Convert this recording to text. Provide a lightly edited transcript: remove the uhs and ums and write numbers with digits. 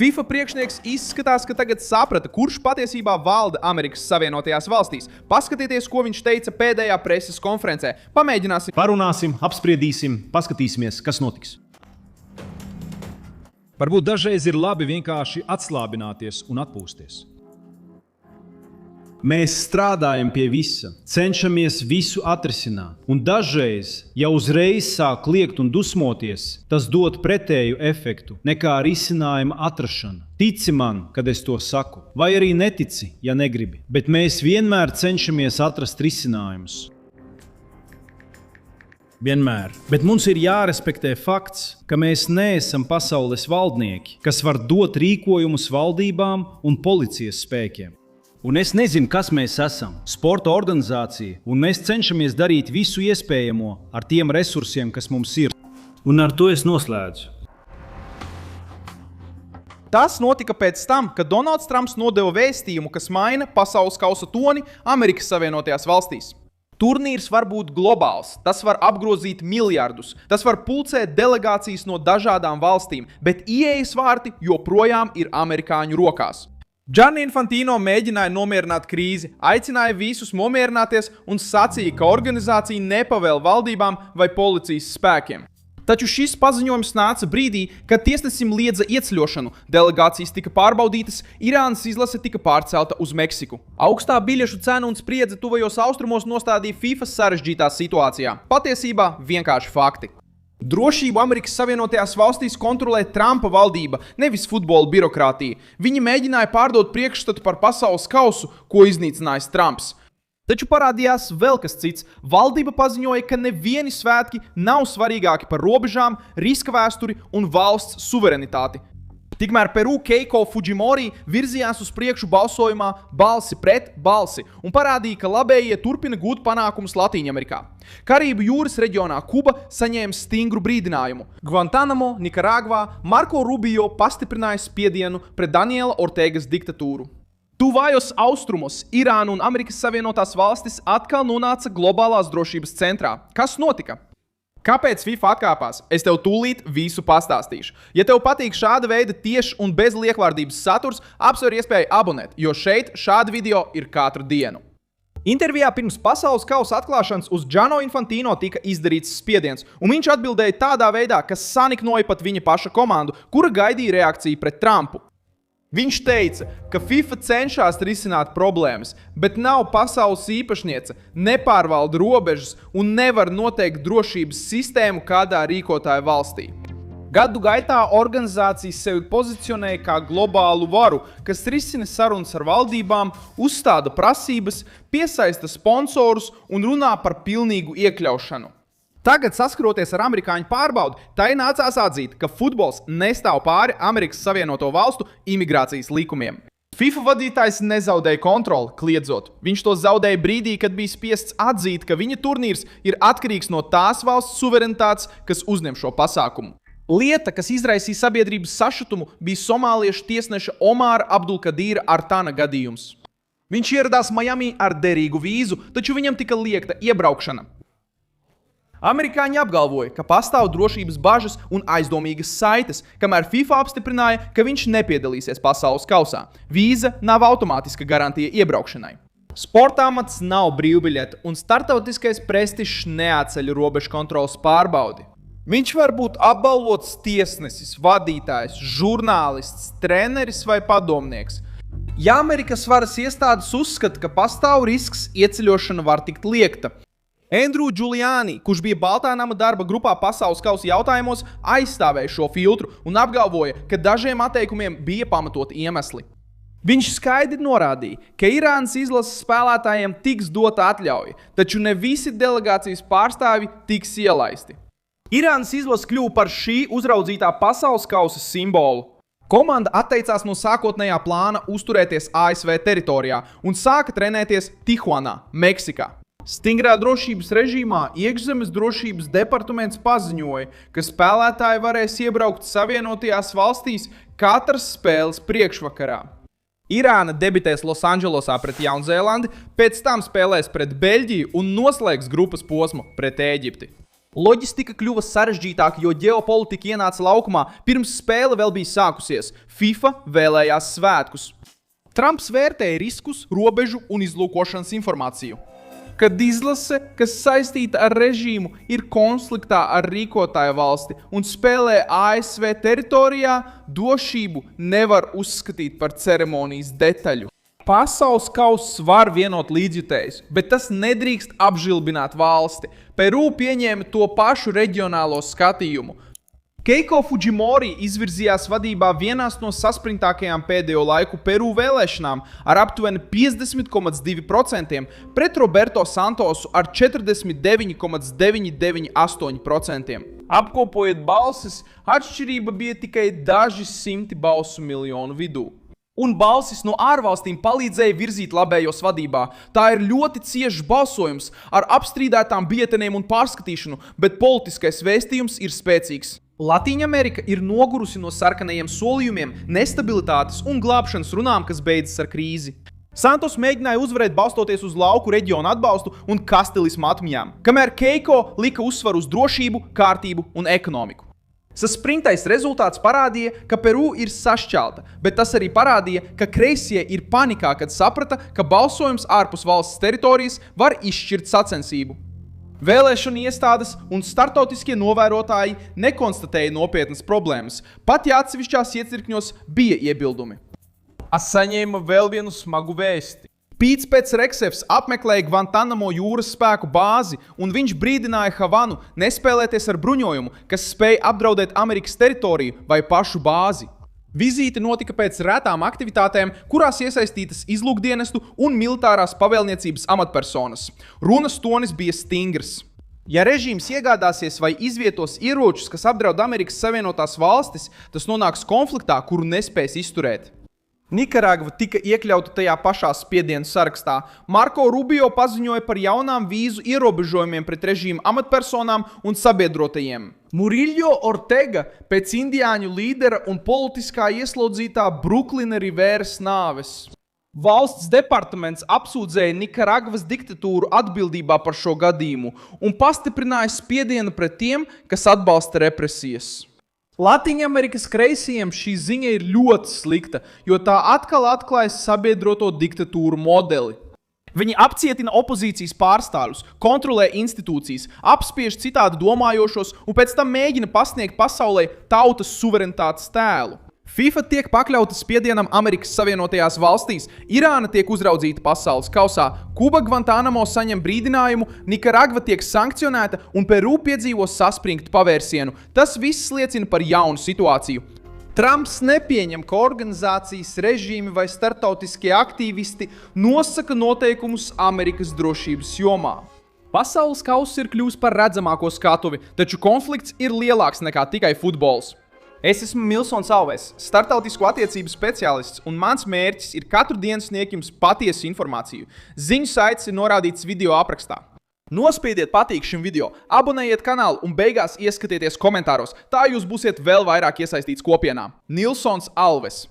FIFA priekšnieks izskatās, ka tagad saprata, kurš patiesībā valda Amerikas Savienotajās valstīs. Paskatieties, ko viņš teica pēdējā preses konferencē. Pamēģināsim. Parunāsim, apspriedīsim, paskatīsimies, kas notiks. Varbūt dažreiz ir labi vienkārši atslābināties un atpūsties. Mēs strādājam pie visa, cenšamies visu atrisināt, un dažreiz, ja uzreiz sāk liekt un dusmoties, tas dod pretēju efektu nekā risinājuma atrašana. Tici man, kad es to saku, vai arī netici, ja negribi, bet mēs vienmēr cenšamies atrast risinājumus. Vienmēr. Bet mums ir jārespektē fakts, ka mēs neesam pasaules valdnieki, kas var dot rīkojumus valdībām un policijas spēkiem. Un es nezinu, kas mēs esam. Sporta organizācija, un mēs cenšamies darīt visu iespējamo ar tiem resursiem, kas mums ir. Un ar to es noslēdzu. Tas notika pēc tam, kad Donalds Trumps nodeva vēstījumu, kas maina pasaules kausa toni Amerikas Savienotajās valstīs. Turnīrs var būt globāls, tas var apgrozīt miljardus, tas var pulcēt delegācijas no dažādām valstīm, bet ieejas vārti joprojām ir amerikāņu rokās. Gianni Infantino mēģināja nomierināt krīzi, aicināja visus nomierināties un sacīja, ka organizācija nepavēl valdībām vai policijas spēkiem. Taču šis paziņojums nāca brīdī, kad tiesnesim liedza ieceļošanu, delegācijas tika pārbaudītas, Irānas izlase tika pārcelta uz Meksiku. Augstā biļešu cena un spriedze tuvajos austrumos nostādīja FIFA sarežģītā situācijā. Patiesībā vienkārši fakti. Drošību Amerikas Savienotajās valstīs kontrolē Trumpa valdība, nevis futbola birokrātija. Viņi mēģināja pārdot priekšstatu par pasaules kausu, ko iznīcinājis Trumps. Taču parādījās vēl kas cits. Valdība paziņoja, ka nevieni svētki nav svarīgāki par robežām, riska vēsturi un valsts suverenitāti. Tikmēr Peru Keiko Fujimori virzījās uz priekšu balsojumā balsi pret balsi un parādīja, ka labējie turpina gūt panākumus Latīņamerikā. Karību jūras reģionā Kuba saņēma stingru brīdinājumu. Guantanamo, Nikaragvā Marko Rubio pastiprināja spiedienu pret Daniela Ortegas diktatūru. Tuvājos austrumos Irāna un Amerikas Savienotās valstis atkal nonāca globālās drošības centrā. Kas notika? Kāpēc FIFA atkāpās? Es tev tūlīt visu pastāstīšu. Ja tev patīk šāda veida tieši un bez liekvārdības saturs, apsver iespēju abonēt, jo šeit šādi video ir katru dienu. Intervijā pirms pasaules kausa atklāšanas uz Gianni Infantino tika izdarīts spiediens, un viņš atbildēja tādā veidā, kas saniknoja pat viņa paša komandu, kura gaidīja reakciju pret Trumpu. Viņš teica, ka FIFA cenšas risināt problēmas, bet nav pasaules īpašniece, nepārvalda robežas un nevar noteikt drošības sistēmu kādā rīkotāja valstī. Gadu gaitā organizācijas sevi pozicionēja kā globālu varu, kas risina sarunas ar valdībām, uzstāda prasības, piesaista sponsorus un runā par pilnīgu iekļaušanu. Tagad, saskaroties ar amerikāņu pārbaudi, tai nācās atzīt, ka futbols nestāv pāri Amerikas Savienoto valstu imigrācijas likumiem. FIFA vadītājs nezaudēja kontroli, kliedzot. Viņš to zaudēja brīdī, kad bija spiests atzīt, ka viņa turnīrs ir atkarīgs no tās valsts suverenitātes, kas uzņem šo pasākumu. Lieta, kas izraisīja sabiedrības sašutumu, bija somāliešu tiesneša Omāra Abdulkadīra Artana gadījums. Viņš ieradās Miami ar derīgu vīzu, taču viņam tika liekta iebraukšana. Amerikāņi apgalvoja, ka pastāv drošības bažas un aizdomīgas saites, kamēr FIFA apstiprināja, ka viņš nepiedalīsies pasaules kausā. Vīza nav automātiska garantija iebraukšanai. Sporta amats nav brīvbiļete, un startautiskais prestižs neatceļ robežu kontroles pārbaudi. Viņš var būt apbalvots tiesnesis, vadītājs, žurnālists, treneris vai padomnieks. Ja Amerikas varas iestādes uzskata, ka pastāv risks, ieceļošana var tikt liekta. Andrew Giuliani, kurš bija Baltā nama darba grupā pasaules kausa jautājumos, aizstāvēja šo filtru un apgalvoja, ka dažiem atteikumiem bija pamatoti iemesli. Viņš skaidri norādīja, ka Irānas izlases spēlētājiem tiks dota atļauja, taču ne visi delegācijas pārstāvji tiks ielaisti. Irānas izlase kļuva par šī uzraudzītā pasaules kausa simbolu. Komanda atteicās no sākotnējā plāna uzturēties ASV teritorijā un sāka trenēties Tijuanā, Meksikā. Stingrā drošības režīmā iekšzemes drošības departaments paziņoja, ka spēlētāji varēs iebraukt Savienotajās valstīs katras spēles priekšvakarā. Irāna debitēs Losandželosā pret Jaunzēlandi, pēc tam spēlēs pret Beļģiju un noslēgs grupas posmu pret Ēģipti. Loģistika kļuva sarežģītāka, jo ģeopolitika ienāca laukumā, pirms spēle vēl bija sākusies. FIFA vēlējās svētkus. Trumps vērtēja riskus, robežu un izlūkošanas informāciju. Kad izlase, kas saistīta ar režīmu, ir konfliktā ar rīkotāju valsti un spēlē ASV teritorijā, drošību nevar uzskatīt par ceremonijas detaļu. Pasaules kauss var vienot līdzjutējus, bet tas nedrīkst apžilbināt valsti. Peru pieņēma to pašu reģionālo skatījumu. Keiko Fujimori izvirzījās vadībā vienās no saspringtākajām pēdējo laiku Peru vēlēšanām ar aptuveni 50,2% pret Roberto Santosu ar 49,998%. Apkopojot balsis, atšķirība bija tikai daži simti balsu miljonu vidū. Un balsis no ārvalstīm palīdzēja virzīt labējos vadībā. Tā ir ļoti ciešs balsojums ar apstrīdētām bietenēm un pārskatīšanu, bet politiskais vēstījums ir spēcīgs. Latīņamerika ir nogurusi no sarkanajiem solījumiem, nestabilitātes un glābšanas runām, kas beidzas ar krīzi. Santos mēģināja uzvarēt balstoties uz lauku reģionu atbalstu un kastelismu atmiņām, kamēr Keiko lika uzsvaru uz drošību, kārtību un ekonomiku. Saspringtais rezultāts parādīja, ka Peru ir sašķelta, bet tas arī parādīja, ka kreisie ir panikā, kad saprata, ka balsojums ārpus valsts teritorijas var izšķirt sacensību. Vēlēšanu iestādes un startautiskie novērotāji nekonstatēja nopietnas problēmas, pat ja atsevišķās iecirkņos bija iebildumi. Saņēma vēl vienu smagu vēsti. Pīts pēc Reksevs apmeklēja Guantanamo jūras spēku bāzi, un viņš brīdināja Havanu nespēlēties ar bruņojumu, kas spēja apdraudēt Amerikas teritoriju vai pašu bāzi. Vizīte notika pēc rētām aktivitātēm, kurās iesaistītas izlūkdienestu un militārās pavēlniecības amatpersonas. Runas tonis bija stingrs. Ja režīms iegādāsies vai izvietos ieročus, kas apdraud Amerikas Savienotās valstis, tas nonāks konfliktā, kuru nespēs izturēt. Nikaragva tika iekļauta tajā pašā spiedienu sarakstā. Marko Rubio paziņoja par jaunām vīzu ierobežojumiem pret režīma amatpersonām un sabiedrotajiem. Murillo Ortega pēc indiāņu līdera un politiskā ieslodzītā Bruklina Riveras nāves. Valsts departaments apsūdzēja Nikaragvas diktatūru atbildībā par šo gadījumu un pastiprināja spiedienu pret tiem, kas atbalsta represijas. Latīņamerikas kreisajiem šī ziņa ir ļoti slikta, jo tā atkal atklājas sabiedroto diktatūru modeli. Viņi apcietina opozīcijas pārstāvjus, kontrolē institūcijas, apspiež citādi domājošos un pēc tam mēģina pasniegt pasaulē tautas suverenitātes tēlu. FIFA tiek pakļauta spiedienam Amerikas Savienotajās valstīs, Irāna tiek uzraudzīta pasaules kausā, Kuba Guantanamo saņem brīdinājumu, Nikaragva tiek sankcionēta un Peru piedzīvo saspringtu pavērsienu. Tas viss liecina par jaunu situāciju. Trumps nepieņem, ka organizācijas, režīmi vai startautiskie aktīvisti nosaka noteikumus Amerikas drošības jomā. Pasaules kauss ir kļuvis par redzamāko skatuvi, taču konflikts ir lielāks nekā tikai futbols. Es esmu Nilsons Alves, startautisko attiecību speciālists, un mans mērķis ir katru dienu sniegt jums patiesu informāciju. Ziņu saites ir norādīts video aprakstā. Nospiediet patīk šim video, abonējiet kanālu un beigās ieskatieties komentāros, tā jūs būsiet vēl vairāk iesaistīts kopienā. Nilsons Alves.